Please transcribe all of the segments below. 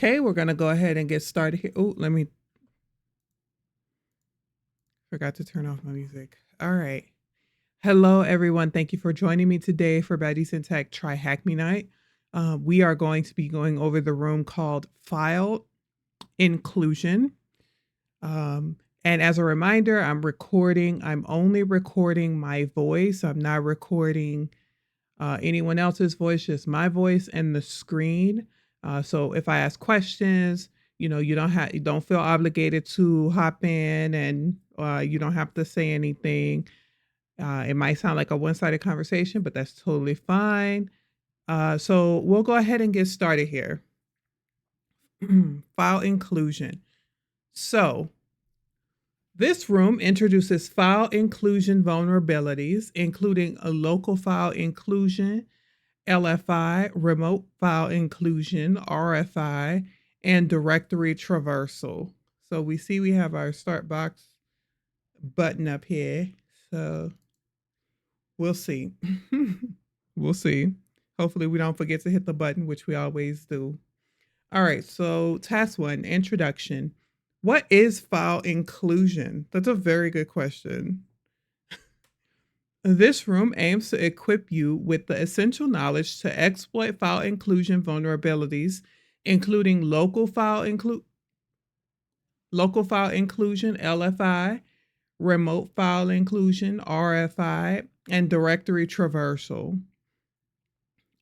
Okay, we're going to go ahead and get started here. Oh, forgot to turn off my music. All right. Hello, everyone. Thank you for joining me today for Baddies and Tech TryHackMe Night. We are going to be going over the room called File Inclusion. And as a reminder, I'm only recording my voice. I'm not recording anyone else's voice, just my voice and the screen. So if I ask questions, you don't feel obligated to hop in, and you don't have to say anything. It might sound like a one-sided conversation, but that's totally fine. So we'll go ahead and get started here. File inclusion. So this room introduces file inclusion vulnerabilities, including a local file inclusion, LFI, remote file inclusion, RFI, and directory traversal. So we see we have our start box button up here. So we'll see. We'll see. Hopefully we don't forget to hit the button, which we always do. All right, so task 1, introduction. What is file inclusion? That's a very good question. This room aims to equip you with the essential knowledge to exploit file inclusion vulnerabilities, including local file inclusion, LFI, remote file inclusion, RFI, and directory traversal.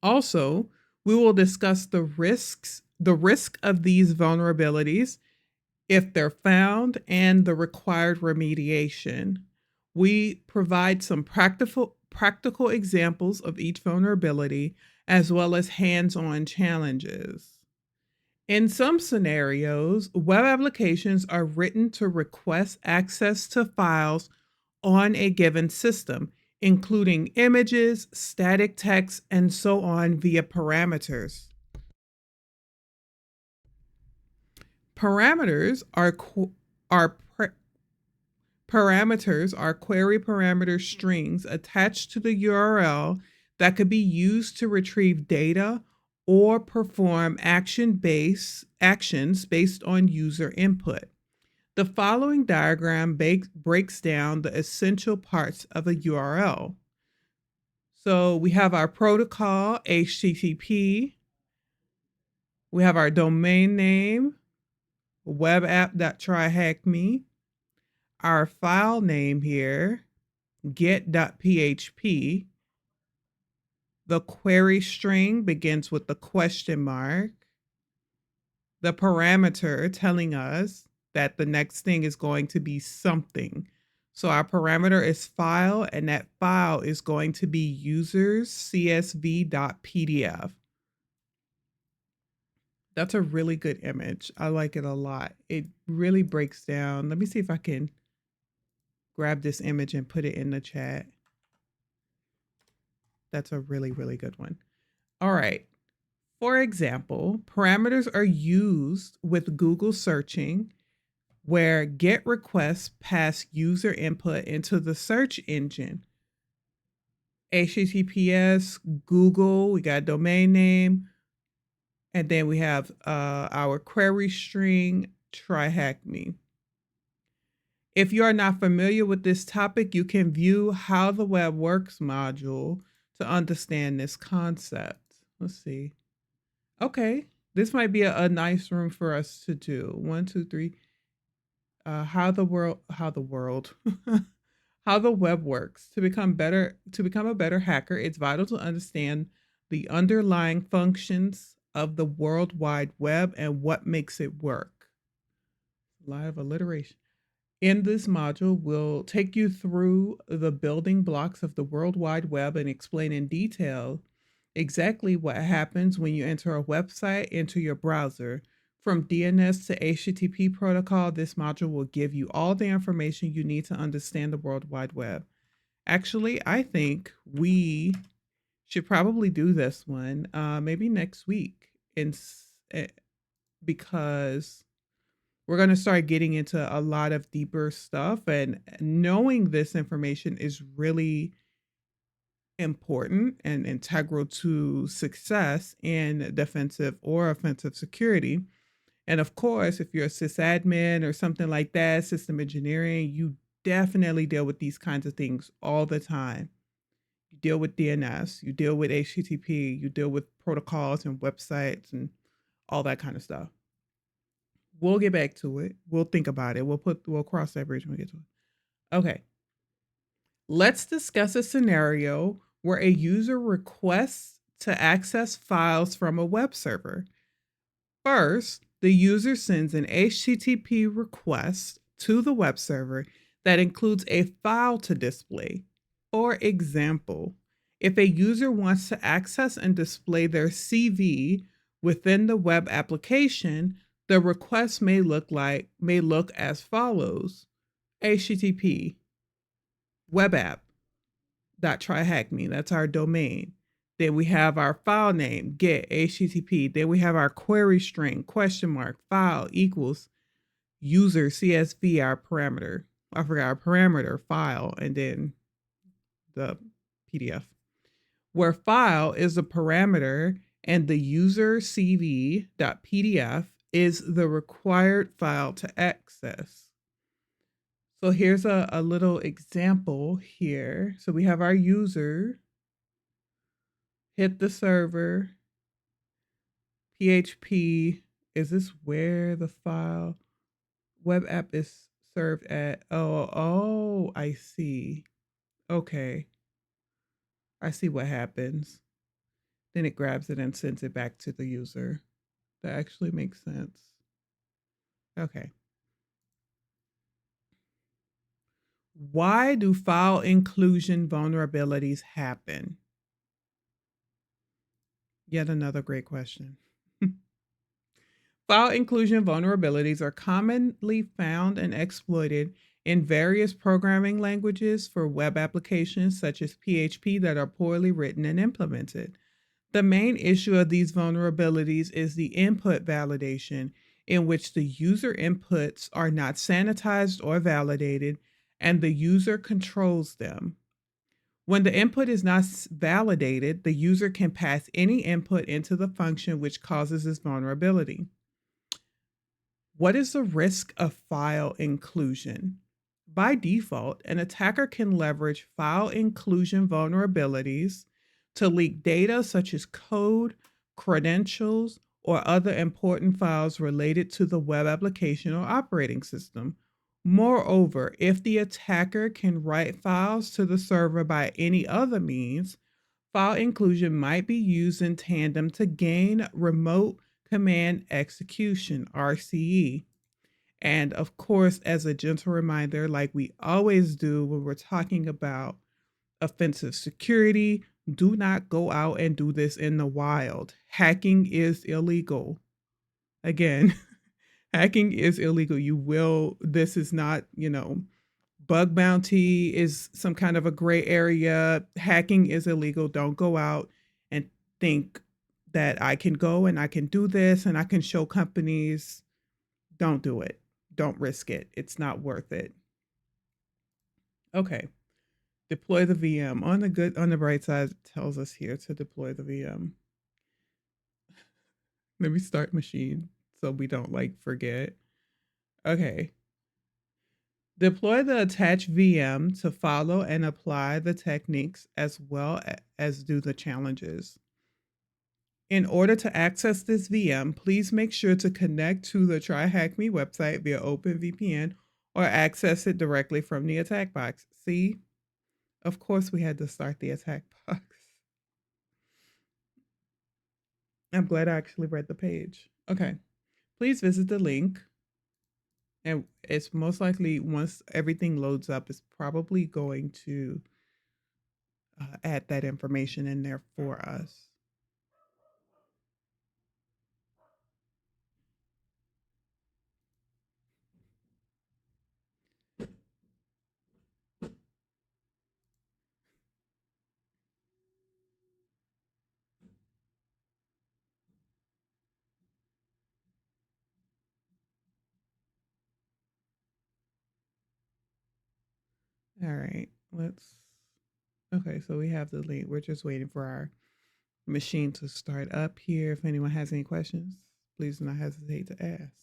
Also, we will discuss the risk of these vulnerabilities if they're found, and the required remediation. We provide some practical examples of each vulnerability, as well as hands-on challenges. In some scenarios, web applications are written to request access to files on a given system, including images, static text, and so on via parameters. Parameters are query parameter strings attached to the URL that could be used to retrieve data or perform actions based on user input. The following diagram breaks down the essential parts of a URL. So we have our protocol, HTTP. We have our domain name, webapp.tryhackme. Our file name here, get.php. The query string begins with the question mark. The parameter telling us that the next thing is going to be something. So our parameter is file, and that file is going to be users csv.pdf. That's a really good image. I like it a lot. It really breaks down. Let me see if I can grab this image and put it in the chat. That's a really, really good one. All right. For example, parameters are used with Google searching, where GET requests pass user input into the search engine. HTTPS, Google, we got domain name, and then we have our query string, TryHackMe. If you are not familiar with this topic, you can view How the Web Works module to understand this concept. Let's see. Okay, this might be a nice room for us to do. 1, 2, 3. How the web works. To become a better hacker, it's vital to understand the underlying functions of the World Wide Web and what makes it work. A lot of alliteration. In this module, we'll take you through the building blocks of the World Wide Web and explain in detail exactly what happens when you enter a website into your browser. From DNS to HTTP protocol, this module will give you all the information you need to understand the World Wide Web. Actually, I think we should probably do this one maybe next week, because we're going to start getting into a lot of deeper stuff, and knowing this information is really important and integral to success in defensive or offensive security. And of course, if you're a sysadmin or something like that, system engineering, you definitely deal with these kinds of things all the time. You deal with DNS, you deal with HTTP, you deal with protocols and websites and all that kind of stuff. We'll get back to it. We'll think about it. We'll cross that bridge when we get to it. Okay. Let's discuss a scenario where a user requests to access files from a web server. First, the user sends an HTTP request to the web server that includes a file to display. For example, if a user wants to access and display their CV within the web application, the request may look as follows: HTTP web app .tryhackme, that's our domain. Then we have our file name, get HTTP. Then we have our query string, question mark, file equals user CSV, our parameter. I forgot our parameter, file, and then the PDF. Where file is a parameter and the user CV.pdf is the required file to access. So here's a little example here. So we have our user, hit the server, PHP. Is this where the file web app is served at? Oh, I see. Okay. I see what happens. Then it grabs it and sends it back to the user. That actually makes sense. Okay. Why do file inclusion vulnerabilities happen? Yet another great question. File inclusion vulnerabilities are commonly found and exploited in various programming languages for web applications such as PHP that are poorly written and implemented. The main issue of these vulnerabilities is the input validation, in which the user inputs are not sanitized or validated, and the user controls them. When the input is not validated, the user can pass any input into the function, which causes this vulnerability. What is the risk of file inclusion? By default, an attacker can leverage file inclusion vulnerabilities to leak data such as code, credentials, or other important files related to the web application or operating system. Moreover, if the attacker can write files to the server by any other means, file inclusion might be used in tandem to gain remote command execution, RCE. And of course, as a gentle reminder, like we always do when we're talking about offensive security, do not go out and do this in the wild. Hacking is illegal. Again, hacking is illegal. This is not, bug bounty is some kind of a gray area. Hacking is illegal. Don't go out and think that I can go and I can do this and I can show companies. Don't do it. Don't risk it. It's not worth it. Okay. Deploy the VM. On the bright side, it tells us here to deploy the VM. Let me start machine so we don't forget. Okay. Deploy the attached VM to follow and apply the techniques as well as do the challenges. In order to access this VM, please make sure to connect to the TryHackMe website via OpenVPN or access it directly from the attack box. See, of course we had to start the attack box. I'm glad I actually read the page. Okay, please visit the link. And it's most likely, once everything loads up, it's probably going to add that information in there for us. All right, okay, so we have the link. We're just waiting for our machine to start up here. If anyone has any questions, Please do not hesitate to ask.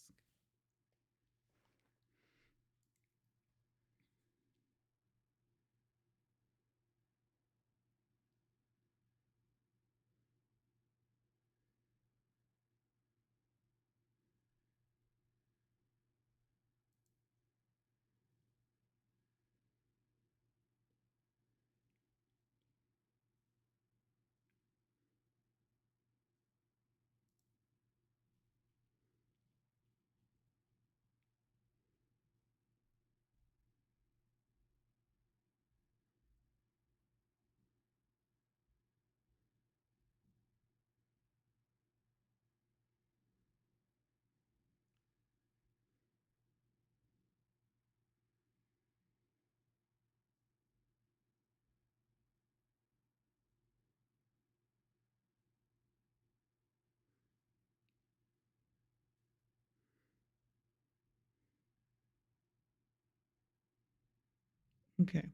Okay,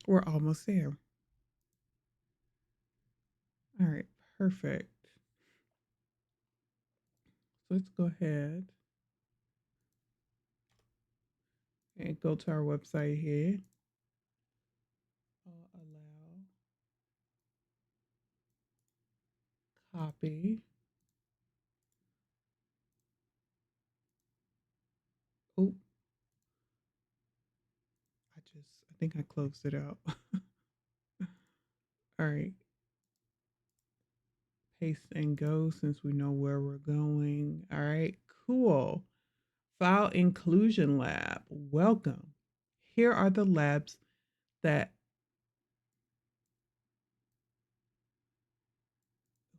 we're almost there. All right, perfect. So let's go ahead and go to our website here. Allow, copy. Oh, I think I closed it out. All right, paste and go since we know where we're going. All right, cool. File Inclusion Lab. Welcome. Here are the labs that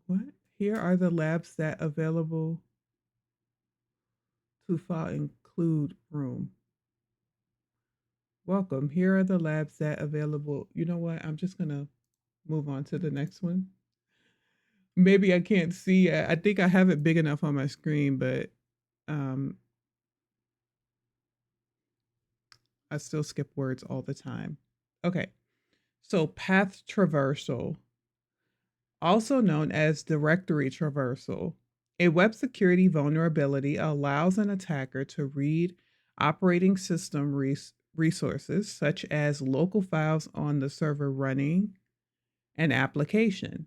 what? Here are the labs that available to file include room. Welcome. Here are the labs that available. You know what? I'm just gonna move on to the next one. Maybe I can't see. I think I have it big enough on my screen, but um, I still skip words all the time. Okay. So path traversal, also known as directory traversal. A web security vulnerability allows an attacker to read operating system resources, such as local files on the server running an application.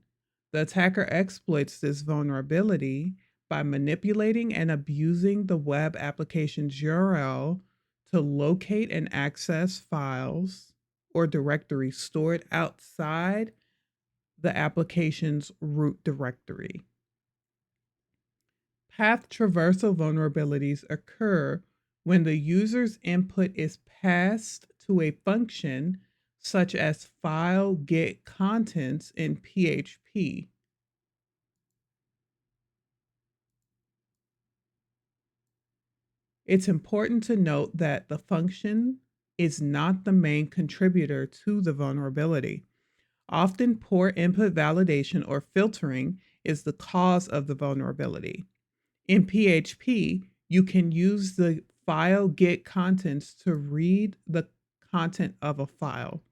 The attacker exploits this vulnerability by manipulating and abusing the web application's URL to locate and access files or directories stored outside the application's root directory. Path traversal vulnerabilities occur when the user's input is passed to a function such as file get contents in PHP. It's important to note that the function is not the main contributor to the vulnerability. Often, poor input validation or filtering is the cause of the vulnerability. In PHP, you can use the file get contents to read the content of a file.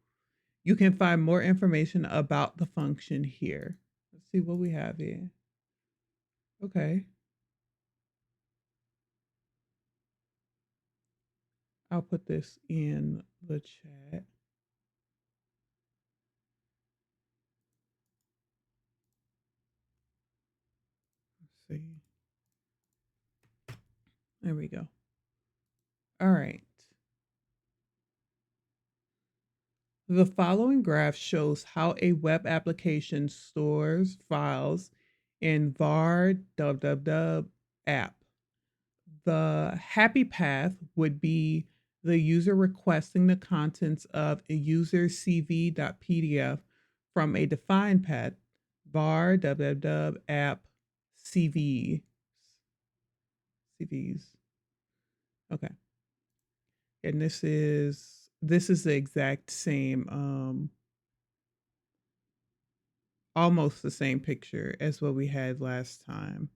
You can find more information about the function here. Let's see what we have here. Okay, I'll put this in the chat. Let's see. There we go. All right. The following graph shows how a web application stores files in var www app. The happy path would be the user requesting the contents of a user cv.pdf from a defined path var www app cv cvs. Okay, and this is the exact same almost the same picture as what we had last time.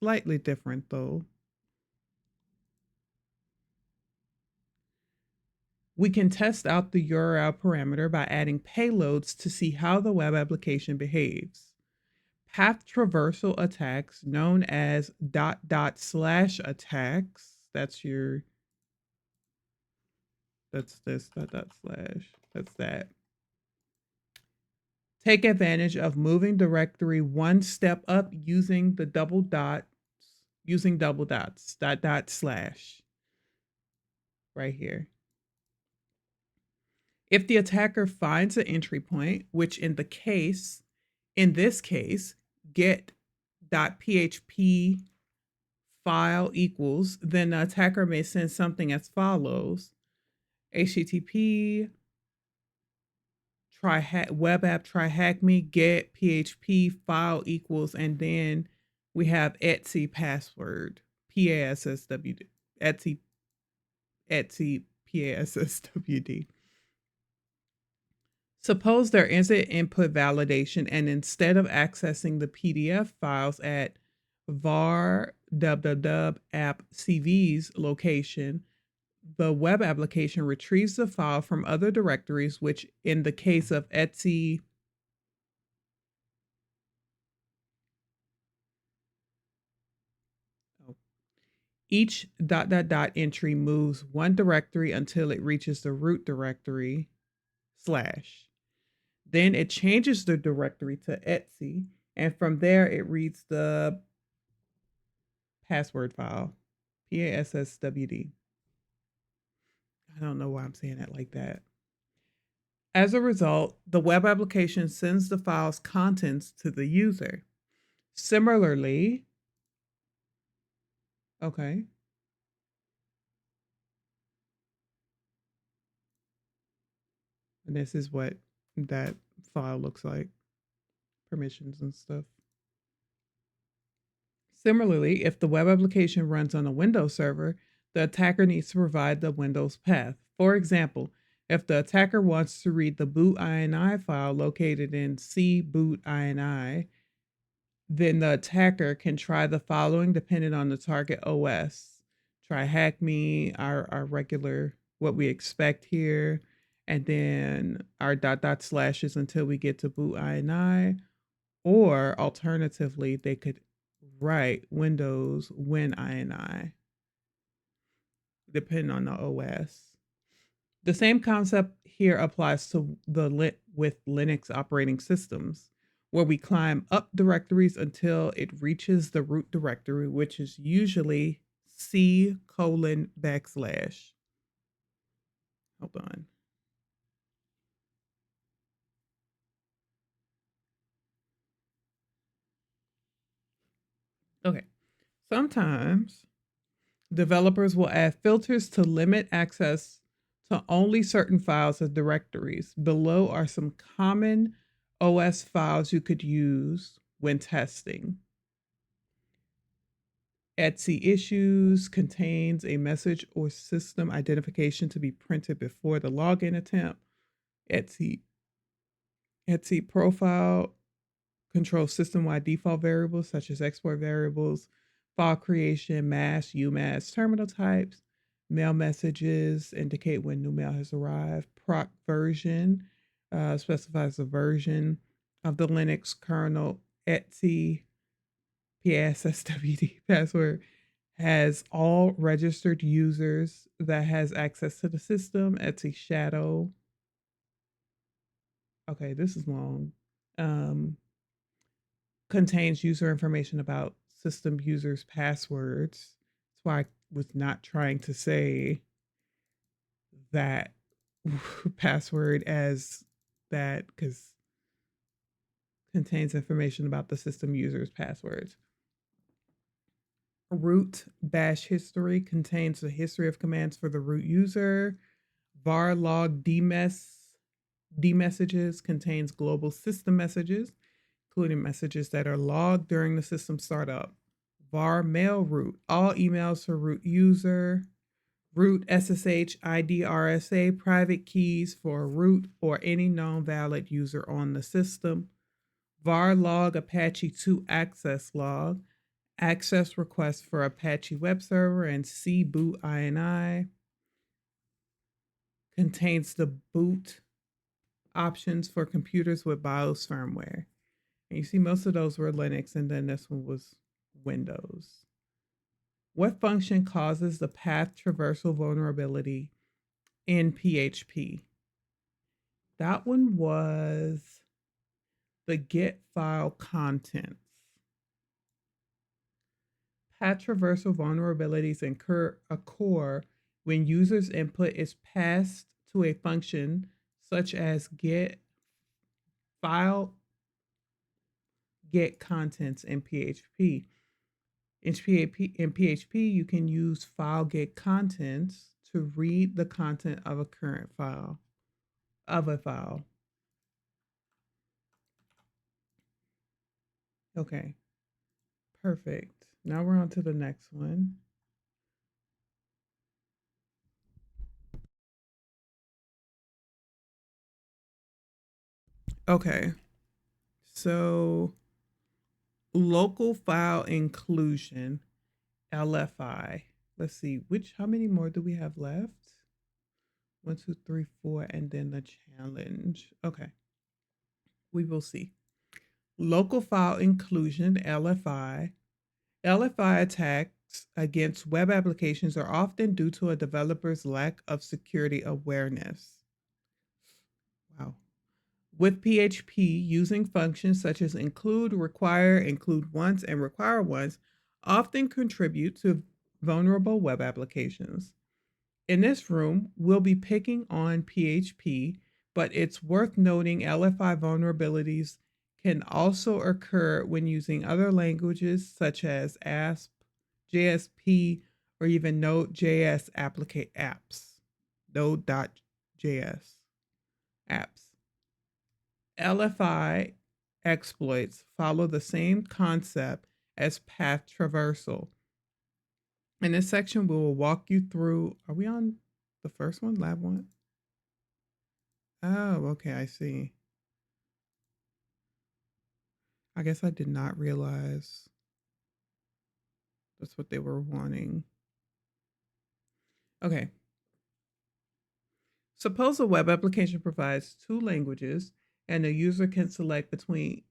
Slightly different though. We can test out the URL parameter by adding payloads to see how the web application behaves. Path traversal attacks known as dot dot slash attacks. That's this dot dot slash. That's that. Take advantage of moving directory one step up using double dots, dot dot slash right here. If the attacker finds an entry point, which in this case, get.php file equals, then the attacker may send something as follows: HTTP web app TryHackMe get PHP file equals, and then we have Etsy password PASSWD Etsy PASSWD. Suppose there is an input validation, and instead of accessing the PDF files at var www app CV's location, the web application retrieves the file from other directories, which in the case of Etsy, each dot dot dot entry moves one directory until it reaches the root directory slash. Then it changes the directory to Etsy, and from there it reads the password file, PASSWD. I don't know why I'm saying it like that. As a result, the web application sends the file's contents to the user. Similarly, okay, and this is what that file looks like, permissions and stuff. Similarly, if the web application runs on a Windows server, the attacker needs to provide the Windows path. For example, if the attacker wants to read the boot ini file located in cboot ini, then the attacker can try the following depending on the target OS. TryHackMe, our regular, what we expect here, and then our dot dot slashes until we get to boot ini. Or alternatively, they could write Windows win ini, depending on the OS. The same concept here applies to with Linux operating systems, where we climb up directories until it reaches the root directory, which is usually C:\\. Hold on. Okay. Sometimes developers will add filters to limit access to only certain files as directories. Below are some common OS files you could use when testing. Etsy issues contains a message or system identification to be printed before the login attempt. Etsy profile controls system-wide default variables such as export variables, file creation, mask, UMask, terminal types. Mail messages indicate when new mail has arrived. Proc version specifies the version of the Linux kernel. Etsy PASSWD password has all registered users that has access to the system. Etsy shadow. Okay, this is long. Contains user information about system users' passwords. That's why I was not trying to say that password as that, because contains information about the system users' passwords. Root bash history contains the history of commands for the root user. Var log dmessages contains global system messages, including messages that are logged during the system startup. Var mail root, all emails for root user. Root SSH ID RSA private keys for root or any known valid user on the system. Var log Apache 2 access log, access requests for Apache web server and cboot ini. Contains the boot options for computers with BIOS firmware. And you see, most of those were Linux, and then this one was Windows. What function causes the path traversal vulnerability in PHP? That one was the get file contents. Path traversal vulnerabilities occur when users' input is passed to a function such as file get contents in PHP. In PHP, you can use file get contents to read the content of a current file, of a file. Okay, perfect. Now we're on to the next one. Okay, so local file inclusion, LFI. Let's see, how many more do we have left? 1, 2, 3, 4, and then the challenge. Okay, we will see. Local file inclusion, LFI. LFI attacks against web applications are often due to a developer's lack of security awareness. Wow. With PHP, using functions such as include, require, include once, and require once often contribute to vulnerable web applications. In this room, we'll be picking on PHP, but it's worth noting LFI vulnerabilities can also occur when using other languages such as ASP, JSP, or even Node.js apps. Node.js apps. LFI exploits follow the same concept as path traversal. In this section, we will walk you through. Are we on the first one, lab one? Oh, okay, I see. I guess I did not realize that's what they were wanting. Okay. Suppose a web application provides two languages and the user can select between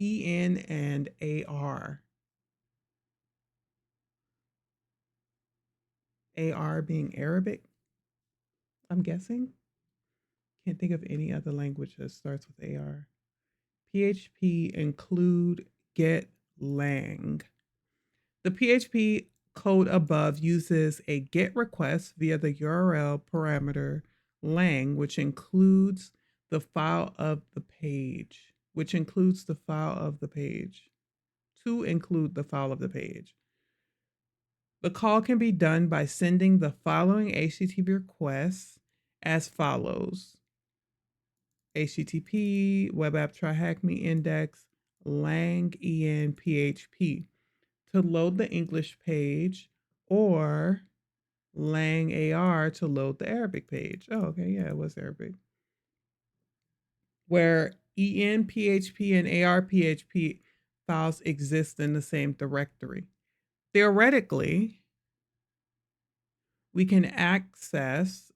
EN and AR. AR being Arabic, I'm guessing. Can't think of any other language that starts with AR. PHP include get lang. The PHP code above uses a GET request via the URL parameter lang, which includes the file of the page, to include the file of the page. The call can be done by sending the following HTTP requests as follows: HTTP web app TryHackMe index lang en PHP to load the English page, or lang AR to load the Arabic page. Oh, okay, yeah, it was Arabic. Where en PHP and AR PHP files exist in the same directory. Theoretically, we can access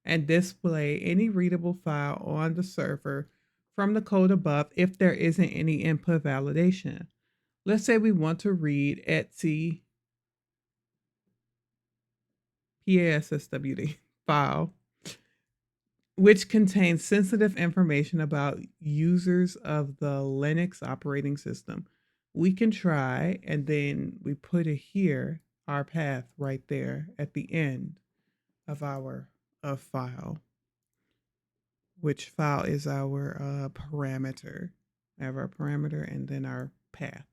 and display any readable file on the server from the code above if there isn't any input validation. Let's say we want to read Etsy PASSWD file, which contains sensitive information about users of the Linux operating system. We can try, and then we put it here, our path right there at the end of our file, which file is our parameter. I have our parameter and then our path.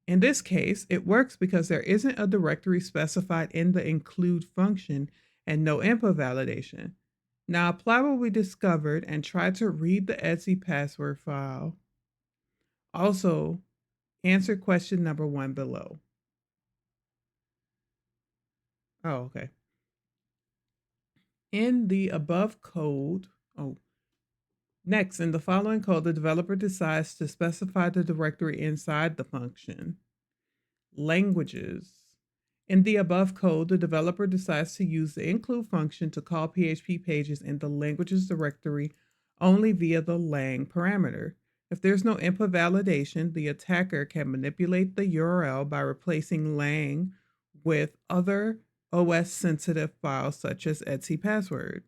In this case, it works because there isn't a directory specified in the include function and no input validation. Now apply what we discovered and try to read the Etsy password file. Also, answer question number 1 below. Oh, okay. In the above code, next, in the following code, the developer decides to specify the directory inside the function. Languages. In the above code, the developer decides to use the include function to call PHP pages in the languages directory only via the lang parameter. If there's no input validation, the attacker can manipulate the URL by replacing lang with other OS sensitive files such as etc password.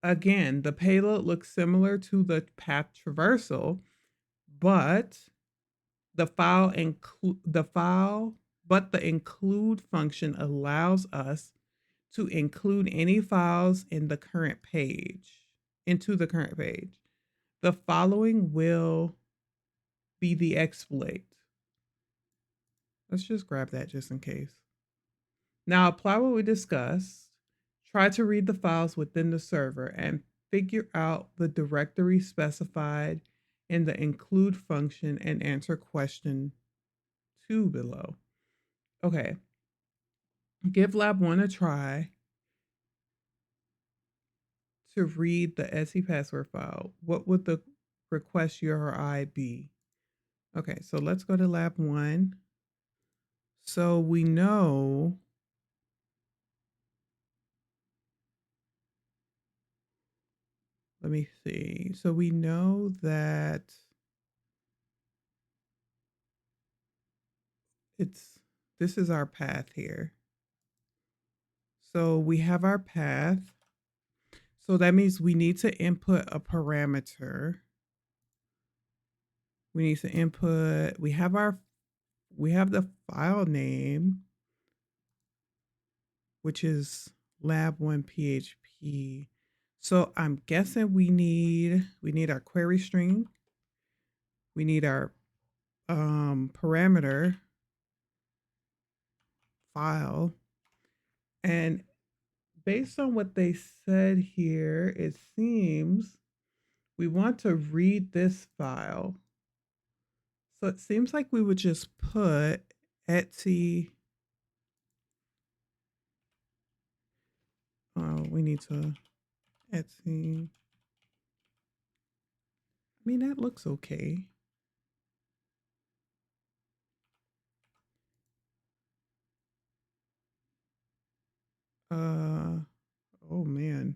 Again, the payload looks similar to the path traversal, but the the include function allows us to include any files in the current page into the current page. The following will be the exploit. Let's just grab that just in case. Now apply what we discussed. Try to read the files within the server and figure out the directory specified in the include function and answer question 2 below. Okay, give lab 1 a try to read the etc password file. What would the request URI be? Okay, so let's go to lab 1. So we know let me see. So we know that this is our path here. So we have our path. So that means we need to input a parameter. We need to input, we have the file name, which is lab1php. So I'm guessing we need our query string. We need our parameter file. And based on what they said here, it seems we want to read this file. So it seems like we would just put etc. We need to etc. I mean, that looks okay. Oh man.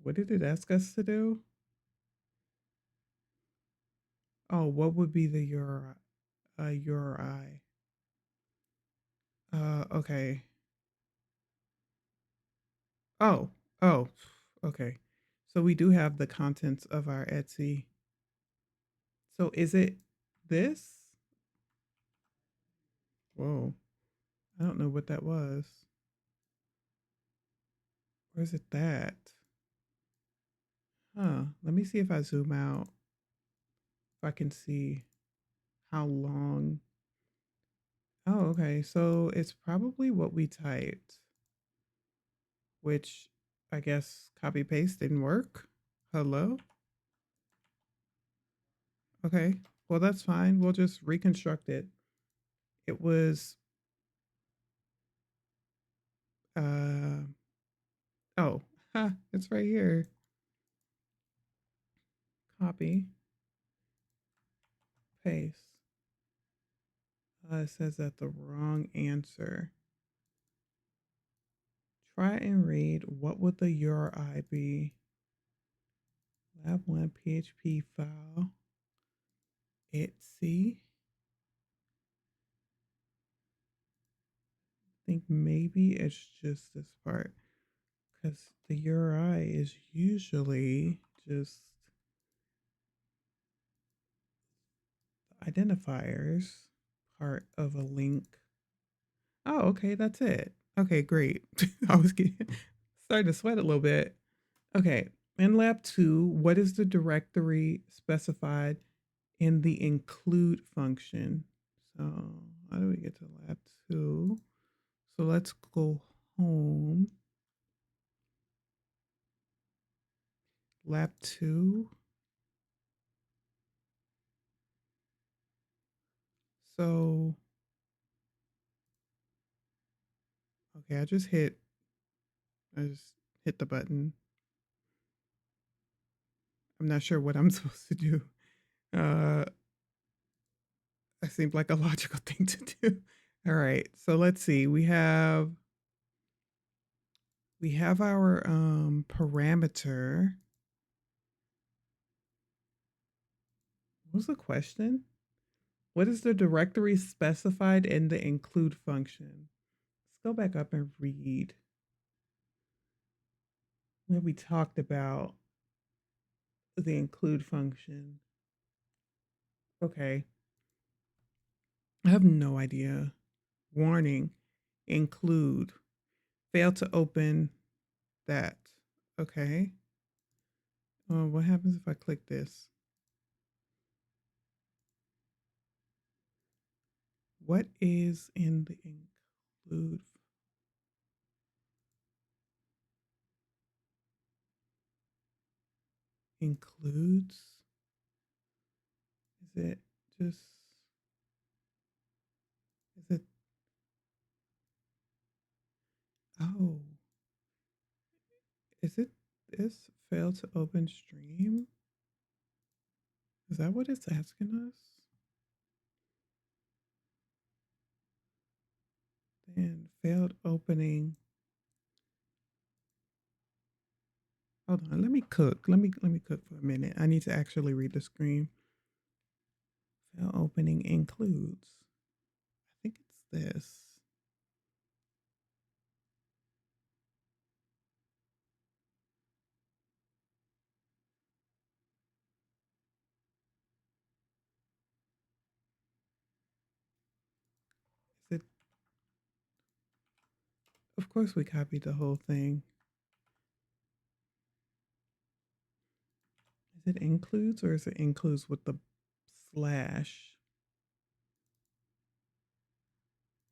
What did it ask us to do? Oh, what would be the URI? Okay. Oh, oh, okay. So we do have the contents of our Etsy. So is it this? Whoa. I don't know what that was. Or is it that? Huh. Let me see if I zoom out. If I can see how long. Oh, okay. So it's probably what we typed, which I guess copy paste didn't work. Hello? Okay. Well, that's fine. We'll just reconstruct it. It was, uh, oh, it's right here. Copy, paste. It says that the wrong answer. Try and read. What would the URI be? Lab1 PHP file. Etsy. I think maybe it's just this part because the URI is usually just identifiers part of a link. Oh, okay, that's it. Okay, great. I was starting to sweat a little bit. Okay, in lab 2, what is the directory specified in the include function? So how do we get to lab 2? So let's go home. Lab 2. So, okay, I just hit the button. I'm not sure what I'm supposed to do. That seemed like a logical thing to do. All right. So let's see. We have our parameter. What was the question? What is the directory specified in the include function? Let's go back up and read what we talked about the include function. Okay. I have no idea. Warning, include. Fail to open that. Okay. What happens if I click this? What is in the include? Includes? Is it just, is it, oh, is it this failed to open stream? Is that what it's asking us? Then failed opening. Hold on, let me cook. Let me cook for a minute. I need to actually read the screen. Fail opening includes. I think it's this. Is it? Of course, we copied the whole thing. Is it includes or is it includes with the slash?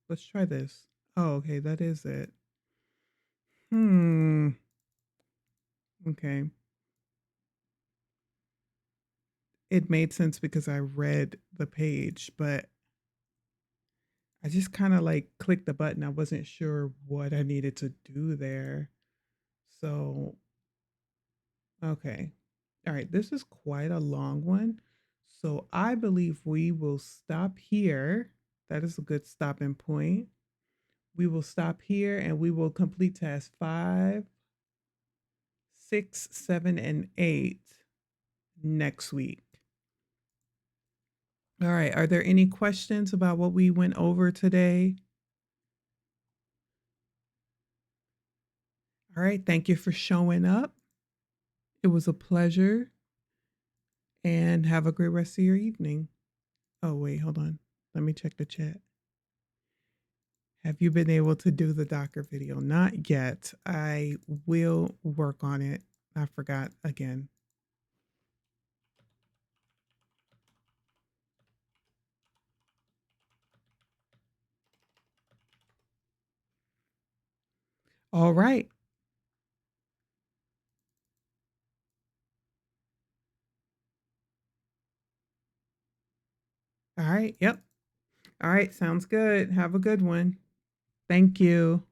Let's try this. Oh, okay, that is it. Hmm. Okay. It made sense because I read the page, but I just kind of like clicked the button. I wasn't sure what I needed to do there. So, okay. All right. This is quite a long one. So I believe we will stop here. That is a good stopping point. We will stop here and we will complete task 5, 6, 7, and 8 next week. All right. Are there any questions about what we went over today? All right. Thank you for showing up. It was a pleasure and have a great rest of your evening. Oh, wait, hold on. Let me check the chat. Have you been able to do the Docker video? Not yet. I will work on it. I forgot again. All right. All right. Yep. All right. Sounds good. Have a good one. Thank you.